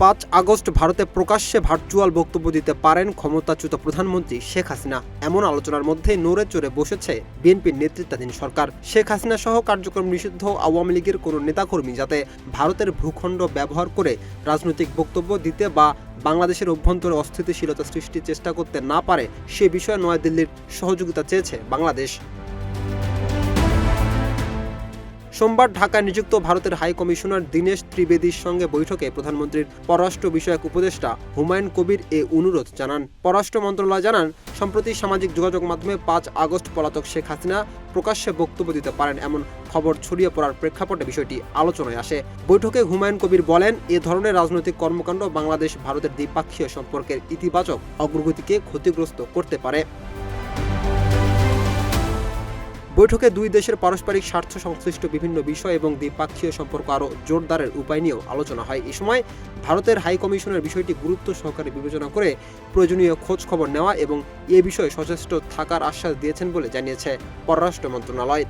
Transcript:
5 August ভারতে প্রকাশ্যে virtual বক্তব্য দিতে পারেন ক্ষমতাচ্যুত প্রধানমন্ত্রী শেখ হাসিনা। এমন আলোচনার মধ্যে নড়ে চড়ে বসেছে বিএনপির নেতৃত্বাধীন সরকার। শেখ হাসিনা সহ কার্যক্রম নিষিদ্ধ আওয়ামী লীগের কোনো নেতাকর্মী যাতে ভারতের ভূখণ্ড ব্যবহার করে রাজনৈতিক বক্তব্য দিতে বা বাংলাদেশের অভ্যন্তরে অস্থিতিশীলতা সৃষ্টির চেষ্টা করতে না পারে সে বিষয়ে নয়াদিল্লির সহযোগিতা চেয়েছে বাংলাদেশ। সোমবার ঢাকায় নিযুক্ত ভারতের হাই কমিশনার দীনেশ ত্রিবেদীর সঙ্গে বৈঠকে প্রধানমন্ত্রীর পররাষ্ট্র বিষয়ক উপদেষ্টা হুমায়ুন কবির এ অনুরোধ জানান। পররাষ্ট্র মন্ত্রণালয় জানান, সম্প্রতি সামাজিক যোগাযোগ মাধ্যমে 5 আগস্ট পলাতক শেখ হাসিনা প্রকাশ্যে বক্তব্য দিতে পারেন এমন খবর ছড়িয়ে পড়ার প্রেক্ষাপটে বিষয়টি আলোচনায় আসে। বৈঠকে হুমায়ুন কবির বলেন, এ ধরনের রাজনৈতিক কর্মকাণ্ড বাংলাদেশ ভারতের দ্বিপাক্ষীয় সম্পর্কের ইতিবাচক অগ্রগতিকে ক্ষতিগ্রস্ত করতে পারে। বৈঠকে দুই দেশের পারস্পরিক স্বার্থ সংশ্লিষ্ট বিভিন্ন বিষয় এবং দ্বিপাক্ষীয় সম্পর্ক আরও জোরদারের উপায় নিয়েও আলোচনা হয়। এই সময় ভারতের হাই কমিশনের বিষয়টি গুরুত্ব সহকারে বিবেচনা করে প্রয়োজনীয় খোঁজ খবর নেওয়া এবং এ বিষয়ে সচেষ্ট থাকার আশ্বাস দিয়েছেন বলে জানিয়েছে পররাষ্ট্র মন্ত্রণালয়।